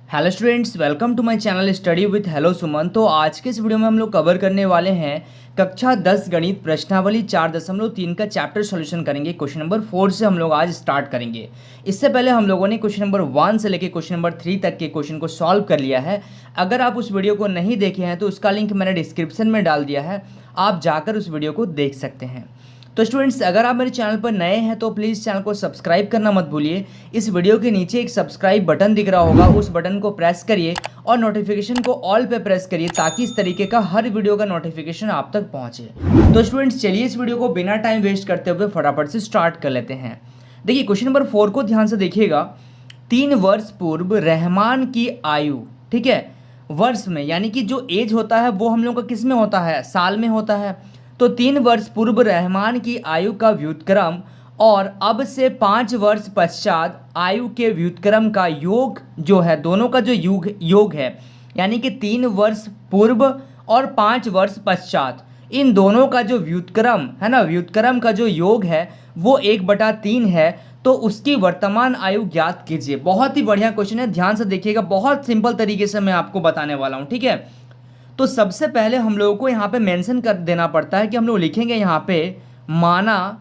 Hello students, welcome to my channel study with hello Suman. तो आज के इस वीडियो में हम लोग कवर करने वाले हैं कक्षा 10 गणित प्रश्नावली 4.3 का चैप्टर सॉल्यूशन करेंगे। क्वेश्चन नंबर 4 से हम लोग आज स्टार्ट करेंगे। इससे पहले हम लोगों ने क्वेश्चन नंबर 1 से लेकर क्वेश्चन नंबर 3 तक के क्वेश्चन को सॉल्व कर लिया है। अगर आप उस वीडियो को नहीं देखे हैं तो उसका लिंक मैंने डिस्क्रिप्शन में डाल दिया है, आप जाकर उस वीडियो को देख सकते हैं। तो स्टूडेंट्स, अगर आप मेरे चैनल पर नए हैं तो प्लीज़ चैनल को सब्सक्राइब करना मत भूलिए। इस वीडियो के नीचे एक सब्सक्राइब बटन दिख रहा होगा, उस बटन को प्रेस करिए और नोटिफिकेशन को ऑल पे प्रेस करिए ताकि इस तरीके का हर वीडियो का नोटिफिकेशन आप तक पहुंचे। तो स्टूडेंट्स, चलिए इस वीडियो को बिना टाइम वेस्ट करते हुए फटाफट से स्टार्ट कर लेते हैं। देखिए, क्वेश्चन नंबर 4 को ध्यान से देखिएगा। 3 वर्ष पूर्व रहमान की आयु, ठीक है, वर्ष में, यानी कि जो एज होता है वो हम लोग का किस में होता है, साल में होता है। तो 3 वर्ष पूर्व रहमान की आयु का व्युत्क्रम और अब से 5 वर्ष पश्चात आयु के व्युत्क्रम का योग जो है, दोनों का जो योग है, यानी कि 3 वर्ष पूर्व और 5 वर्ष पश्चात, इन दोनों का जो व्युत्क्रम है ना, व्युत्क्रम का जो योग है वो 1/3 है। तो उसकी वर्तमान आयु ज्ञात कीजिए। बहुत ही बढ़िया क्वेश्चन है, ध्यान से देखिएगा। बहुत सिंपल तरीके से मैं आपको बताने वाला हूँ, ठीक है। तो सबसे पहले हम लोगों को यहाँ पे मेंशन कर देना पड़ता है कि हम लोग लिखेंगे यहाँ पे माना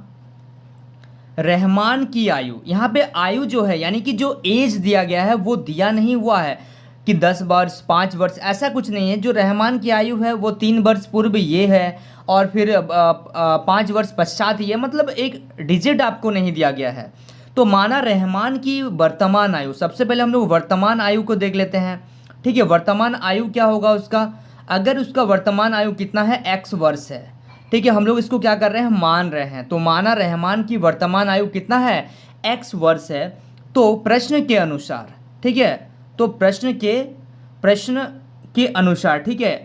रहमान की आयु। यहाँ पे आयु जो है, यानी कि जो एज दिया गया है वो दिया नहीं हुआ है कि 10 वर्ष 5 वर्ष, ऐसा कुछ नहीं है। जो रहमान की आयु है वो 3 वर्ष पूर्व ये है और फिर 5 वर्ष पश्चात ये, मतलब एक डिजिट आपको नहीं दिया गया है। तो माना रहमान की वर्तमान आयु, सबसे पहले हम लोग वर्तमान आयु को देख लेते हैं, ठीक है। वर्तमान आयु क्या होगा उसका, अगर उसका वर्तमान आयु कितना है, x वर्ष है, ठीक है। हम लोग इसको क्या कर रहे हैं, मान रहे हैं। तो माना रहमान की वर्तमान आयु कितना है, x वर्ष है। तो प्रश्न के अनुसार, ठीक है, तो प्रश्न के अनुसार, ठीक है,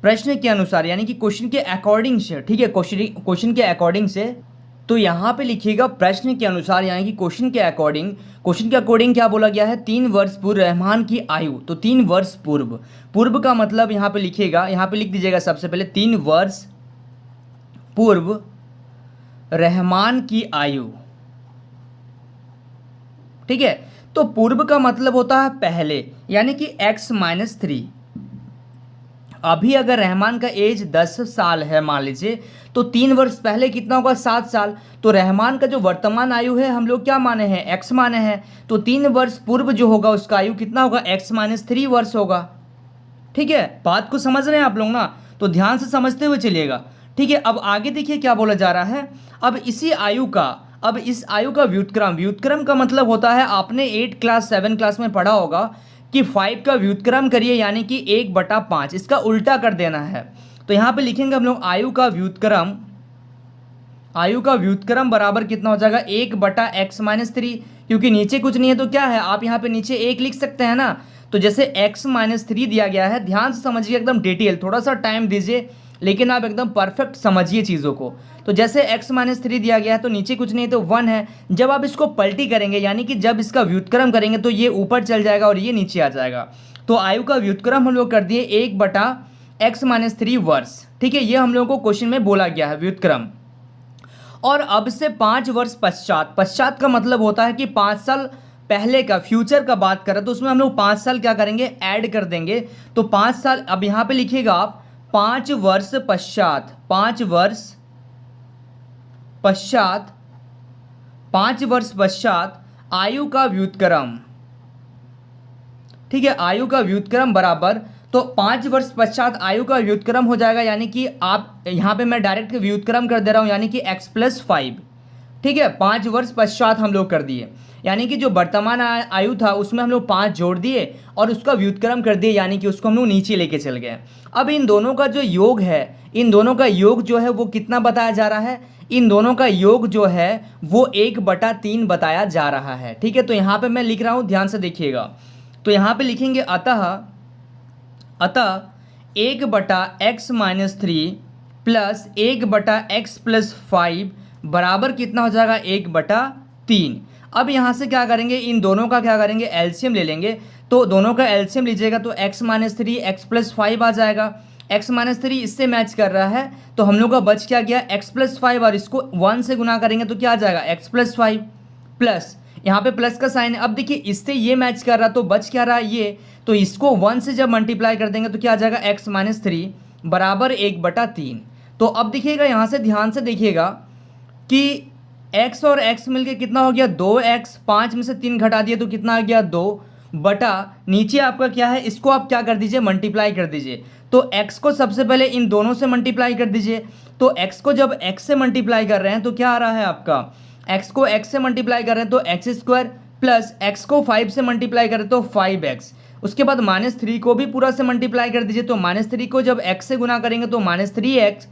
प्रश्न के अनुसार यानी कि क्वेश्चन के अकॉर्डिंग से, ठीक है, क्वेश्चन के अकॉर्डिंग से। तो यहाँ पे लिखिएगा प्रश्न के अनुसार, यानी कि क्वेश्चन के अकॉर्डिंग। क्वेश्चन के अकॉर्डिंग क्या बोला गया है, 3 वर्ष पूर्व रहमान की आयु। तो 3 वर्ष पूर्व, पूर्व का मतलब यहाँ पे लिखिएगा, यहाँ पे लिख दीजिएगा सबसे पहले 3 वर्ष पूर्व रहमान की आयु, ठीक है। तो पूर्व का मतलब होता है पहले, यानी कि x-3। अभी अगर रहमान का एज 10 साल है मान लीजिए, तो 3 वर्ष पहले कितना होगा, 7 साल। तो रहमान का जो वर्तमान आयु है हम लोग क्या माने हैं, x माने हैं। तो 3 वर्ष पूर्व जो होगा उसका आयु कितना होगा, x-3 वर्ष होगा, ठीक है। बात को समझ रहे हैं आप लोग ना, तो ध्यान से समझते हुए चलिएगा, ठीक है। अब आगे देखिए क्या बोला जा रहा है। अब इसी आयु का, अब इस आयु का व्युत्क्रम, व्युत्क्रम का मतलब होता है, आपने 8 क्लास 7 क्लास में पढ़ा होगा कि 5 का व्युत्क्रम करिए, यानी कि 1/5, इसका उल्टा कर देना है। तो यहाँ पे लिखेंगे हम लोग आयु का व्युत्क्रम, आयु का व्युत्क्रम बराबर कितना हो जाएगा, 1/x-3, क्योंकि नीचे कुछ नहीं है तो क्या है, आप यहाँ पे नीचे 1 लिख सकते हैं ना। तो जैसे x-3 दिया गया है, ध्यान से समझिए, एकदम डिटेल, थोड़ा सा टाइम दीजिए लेकिन आप एकदम परफेक्ट समझिए चीज़ों को। तो जैसे x-3 दिया गया है तो नीचे कुछ नहीं तो 1 है। जब आप इसको पलटी करेंगे, यानी कि जब इसका व्युत्क्रम करेंगे तो ये ऊपर चल जाएगा और ये नीचे आ जाएगा। तो आयु का व्युत्क्रम हम लोग कर दिए 1/x-3 वर्ष, ठीक है। ये हम लोगों को क्वेश्चन में बोला गया है व्युत्क्रम। और अब से 5 वर्ष पश्चात, पश्चात का मतलब होता है कि 5 साल पहले का, फ्यूचर का बात करें तो उसमें हम लोग 5 साल क्या करेंगे, ऐड कर देंगे। तो 5 साल, अब यहाँ पे लिखिएगा आप 5 वर्ष पश्चात, 5 वर्ष पश्चात, 5 वर्ष पश्चात आयु का व्युत्क्रम, ठीक है। आयु का व्युत्क्रम बराबर, तो 5 वर्ष पश्चात आयु का व्युत्क्रम हो जाएगा, यानी कि आप यहाँ पे मैं डायरेक्ट व्युत्क्रम कर दे रहा हूँ, यानी कि x+5, ठीक है। 5 वर्ष पश्चात हम लोग कर दिए, यानी कि जो वर्तमान आयु था उसमें हम लोग 5 जोड़ दिए और उसका व्युत्क्रम कर दिए, यानी कि उसको हम लोग नीचे लेके चल गए। अब इन दोनों का जो योग है, इन दोनों का योग जो है वो कितना बताया जा रहा है, इन दोनों का योग जो है वो 1/3 बताया जा रहा है, ठीक है। तो यहाँ पे मैं लिख रहा हूँ, ध्यान से देखिएगा। तो यहाँ पे लिखेंगे अतः 1/x-3 प्लस 1/x+5 बराबर कितना हो जाएगा, 1/3। अब यहाँ से क्या करेंगे, इन दोनों का क्या करेंगे, एलसीएम ले लेंगे। तो दोनों का एलसीएम लीजिएगा तो x-3 x+5 आ जाएगा। x-3 इससे मैच कर रहा है, तो हम लोग का बच क्या गया, x+5, और इसको 1 से गुना करेंगे तो क्या आ जाएगा, x+5 प्लस यहाँ पे प्लस का साइन है। अब देखिए इससे ये मैच कर रहा तो बच क्या रहा ये, तो इसको 1 से जब मल्टीप्लाई कर देंगे तो क्या आ जाएगा x माइनस 3 बराबर 1/3। तो अब देखिएगा यहाँ से ध्यान से देखिएगा कि x और x मिलके कितना हो गया 2x, 5 में से 3 घटा दिए तो कितना आ गया 2 बटा नीचे आपका क्या है, इसको आप क्या कर दीजिए मल्टीप्लाई कर दीजिए। तो x को सबसे पहले इन दोनों से मल्टीप्लाई कर दीजिए। तो x को जब x से मल्टीप्लाई कर रहे हैं तो क्या आ रहा है आपका, x को x से मल्टीप्लाई कर रहे हैं तो x² प्लस x को 5 से मल्टीप्लाई करें तो 5x। उसके बाद -3 को भी पूरा से मल्टीप्लाई कर दीजिए। तो -3 को जब x से गुना करेंगे तो -3x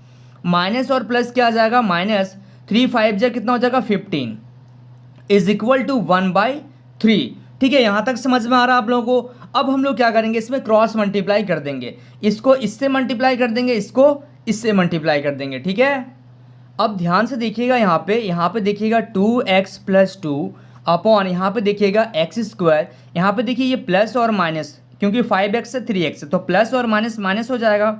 माइनस और प्लस क्या आ जाएगा -3 5 जा कितना हो जाएगा 15 इज इक्वल टू 1/3। ठीक है, यहाँ तक समझ में आ रहा है आप लोगों को। अब हम लोग क्या करेंगे, इसमें क्रॉस मल्टीप्लाई कर देंगे, इसको इससे मल्टीप्लाई कर देंगे, इसको इससे मल्टीप्लाई कर देंगे। ठीक है, अब ध्यान से देखिएगा यहाँ पे देखिएगा 2x + 2 अपॉन यहाँ पे देखिएगा x²। यहाँ पे देखिए ये प्लस और माइनस, क्योंकि 5x से 3x है तो प्लस और माइनस माइनस हो जाएगा।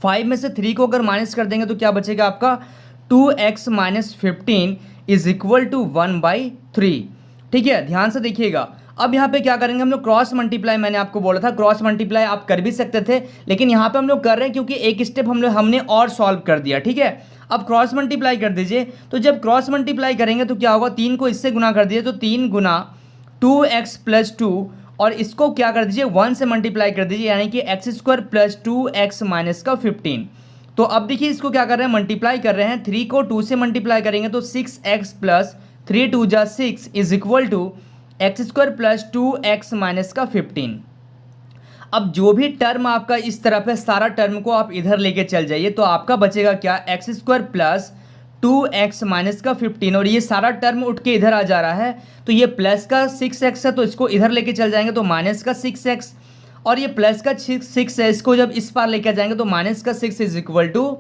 5 में से 3 को अगर माइनस कर देंगे तो क्या बचेगा आपका 2x - 15 इज इक्वल टू 1/3। ठीक है, ध्यान से देखिएगा। अब यहाँ पे क्या करेंगे हम लोग क्रॉस मल्टीप्लाई, मैंने आपको बोला था क्रॉस मल्टीप्लाई आप कर भी सकते थे, लेकिन यहाँ पे हम लोग कर रहे हैं क्योंकि एक स्टेप हमने और सॉल्व कर दिया। ठीक है, अब क्रॉस मल्टीप्लाई कर दीजिए। तो जब क्रॉस मल्टीप्लाई करेंगे तो क्या होगा, 3 को इससे गुना कर दीजिए तो 3 गुना 2x + 2 और इसको क्या कर दीजिए 1 से मल्टीप्लाई कर दीजिए, यानी कि x² + 2x - 15। तो अब देखिए इसको क्या कर रहे हैं मल्टीप्लाई कर रहे हैं, 3 को 2 से मल्टीप्लाई करेंगे तो 6x + 3 2 जा 6 is equal to x² + 2x - 15। अब जो भी टर्म आपका इस तरफ है सारा टर्म को आप इधर लेके चल जाइए तो आपका बचेगा क्या x² + 2x - 15 और ये सारा टर्म उठ के इधर आ जा रहा है। तो ये प्लस का 6x है तो इसको इधर लेके चल जाएंगे तो माइनस का 6x, और ये प्लस का 6 है इसको जब इस पार लेके जाएंगे तो माइनस का 6 इज इक्वल टू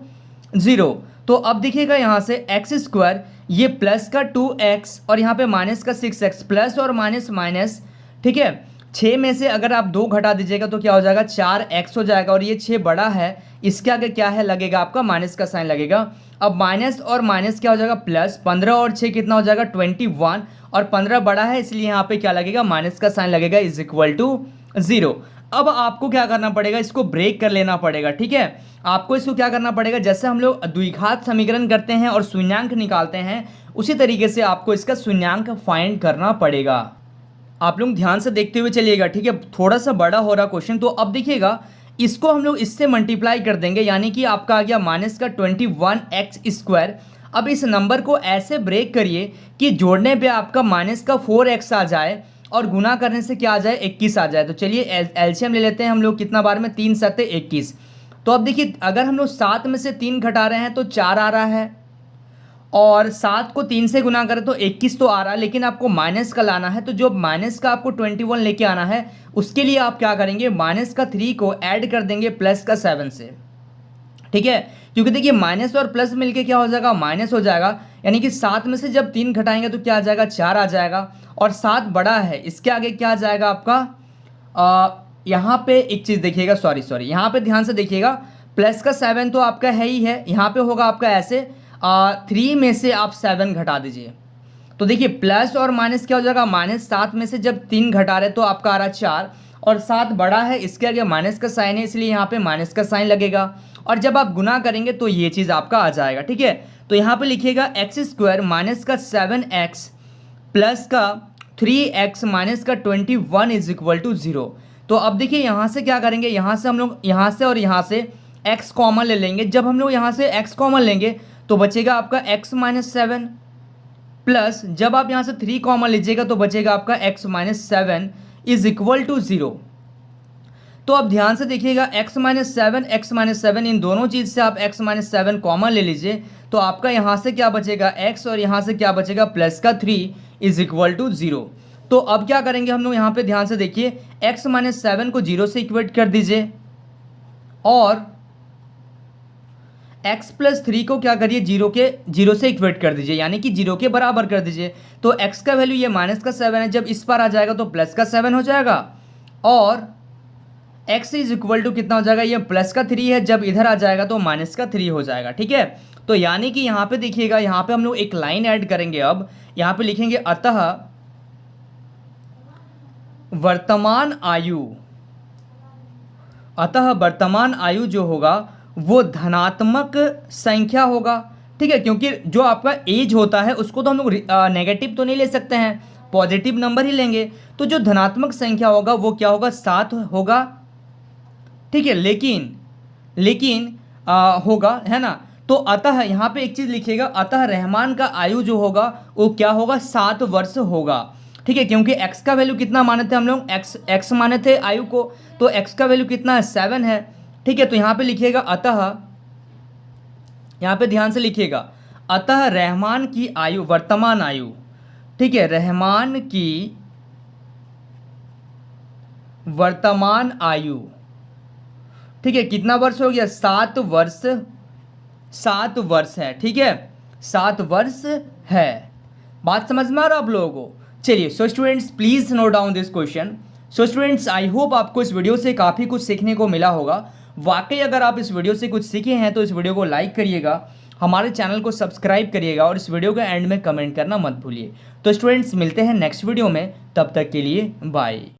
0। तो अब देखिएगा यहाँ से x², ये प्लस का 2x और यहाँ पे माइनस का 6x, प्लस और माइनस माइनस। ठीक है, 6 में से अगर आप 2 घटा दीजिएगा तो क्या हो जाएगा 4x हो जाएगा, और ये 6 बड़ा है इसके आगे क्या है लगेगा आपका माइनस का साइन लगेगा। अब माइनस और माइनस क्या हो जाएगा प्लस, 15 और 6 कितना हो जाएगा 21, और 15 बड़ा है इसलिए यहाँ पे क्या लगेगा माइनस का साइन लगेगा इज इक्वल टू 0। अब आपको क्या करना पड़ेगा, इसको ब्रेक कर लेना पड़ेगा। ठीक है, आपको इसको क्या करना पड़ेगा, जैसे हम लोग द्विघात समीकरण करते हैं और शून्यांक निकालते हैं उसी तरीके से आपको इसका शून्यांक फाइंड करना पड़ेगा। आप लोग ध्यान से देखते हुए चलिएगा। ठीक है, थोड़ा सा बड़ा हो रहा क्वेश्चन। तो अब देखिएगा इसको हम लोग इससे मल्टीप्लाई कर देंगे, यानी कि आपका आ गया -21x²। अब इस नंबर को ऐसे ब्रेक करिए कि जोड़ने पे आपका माइनस का 4x आ जाए और गुना करने से क्या आ जाए 21 आ जाए। तो चलिए एलसीएम ले लेते हैं हम लोग, कितना बार में 3 × 7 = 21। तो अब देखिए अगर हम लोग 7 में से 3 घटा रहे हैं तो 4 आ रहा है, और 7 को 3 से गुना करें तो 21 तो आ रहा है, लेकिन आपको माइनस का लाना है। तो जो माइनस का आपको 21 लेके आना है उसके लिए आप क्या करेंगे, माइनस का 3 को ऐड कर देंगे प्लस का 7 से। ठीक है, क्योंकि देखिए माइनस और प्लस मिलके क्या हो जाएगा माइनस हो जाएगा, यानी कि 7 में से जब 3 घटाएंगे तो क्या आ जाएगा 4 आ जाएगा, और 7 बड़ा है इसके आगे क्या आ जाएगा आपका यहाँ पे एक चीज़ देखिएगा, सॉरी यहाँ पे ध्यान से देखिएगा, प्लस का 7 तो आपका है ही है, यहाँ पे होगा आपका ऐसे 3 में से आप 7 घटा दीजिए। तो देखिए प्लस और माइनस क्या हो जाएगा, -7 में से जब 3 घटा रहे तो आपका आ रहा 4, और 7 बड़ा है इसके आगे माइनस का साइन है इसलिए यहाँ पे माइनस का साइन लगेगा, और जब आप गुना करेंगे तो ये चीज़ आपका आ जाएगा। ठीक है, तो यहाँ पे लिखिएगा x² माइनस का 7x प्लस का 3x माइनस का 21 इज इक्वल टू 0। तो अब देखिए यहाँ से क्या करेंगे, यहाँ से हम लोग यहाँ से और यहाँ से x कॉमन ले लेंगे। जब हम लोग यहाँ से x कॉमन लेंगे तो बचेगा आपका x - 7 प्लस, जब आप यहाँ से 3 कॉमन लीजिएगा तो बचेगा आपका x - 7 इज इक्वल टू 0। तो अब ध्यान से देखिएगा x - 7 इन दोनों चीज़ से आप x - 7 कॉमन ले लीजिए तो आपका यहाँ से क्या बचेगा x और यहाँ से क्या बचेगा प्लस का 3 इज इक्वल टू 0। तो अब क्या करेंगे हम लोग, यहाँ पे ध्यान से देखिए x - 7 को 0 से इक्वेट कर दीजिए और x + 3 को क्या करिए 0 से इक्वेट कर दीजिए, यानी कि 0 के बराबर कर दीजिए। तो x का वैल्यू ये -7 है, जब इस पर आ जाएगा तो प्लस का 7 हो जाएगा, और x इज इक्वल टू कितना हो जाएगा, ये प्लस का 3 है, जब इधर आ जाएगा तो माइनस का 3 हो जाएगा। ठीक है, तो यानी कि यहाँ पे देखिएगा, यहाँ पे हम लोग एक लाइन ऐड करेंगे। अब यहाँ पे लिखेंगे अतः वर्तमान आयु जो होगा वो धनात्मक संख्या होगा। ठीक है, क्योंकि जो आपका एज होता है उसको तो हम लोग नेगेटिव तो नहीं ले सकते हैं, पॉजिटिव नंबर ही लेंगे। तो जो धनात्मक संख्या होगा वो क्या होगा, 7 होगा। ठीक है, लेकिन होगा, है ना। तो अतः यहाँ पे एक चीज़ लिखिएगा, अतः रहमान का आयु जो होगा वो क्या होगा, 7 वर्ष होगा। ठीक है, क्योंकि x का वैल्यू कितना माने थे हम लोग, x माने थे आयु को, तो x का वैल्यू कितना है, 7 है। ठीक है, तो यहाँ पे लिखिएगा अतः, यहाँ पे ध्यान से लिखिएगा, अतः रहमान की आयु, वर्तमान आयु, ठीक है, रहमान की वर्तमान आयु, ठीक है, कितना वर्ष हो गया, 7 वर्ष, 7 वर्ष है। ठीक है, 7 वर्ष है। बात समझ में आ रहा आप लोगों को। चलिए, so students please note down this question. So students I hope आपको इस वीडियो से काफ़ी कुछ सीखने को मिला होगा। वाकई अगर आप इस वीडियो से कुछ सीखे हैं तो इस वीडियो को लाइक करिएगा, हमारे चैनल को सब्सक्राइब करिएगा और इस वीडियो के एंड में कमेंट करना मत भूलिए। तो स्टूडेंट्स मिलते हैं नेक्स्ट वीडियो में, तब तक के लिए बाय।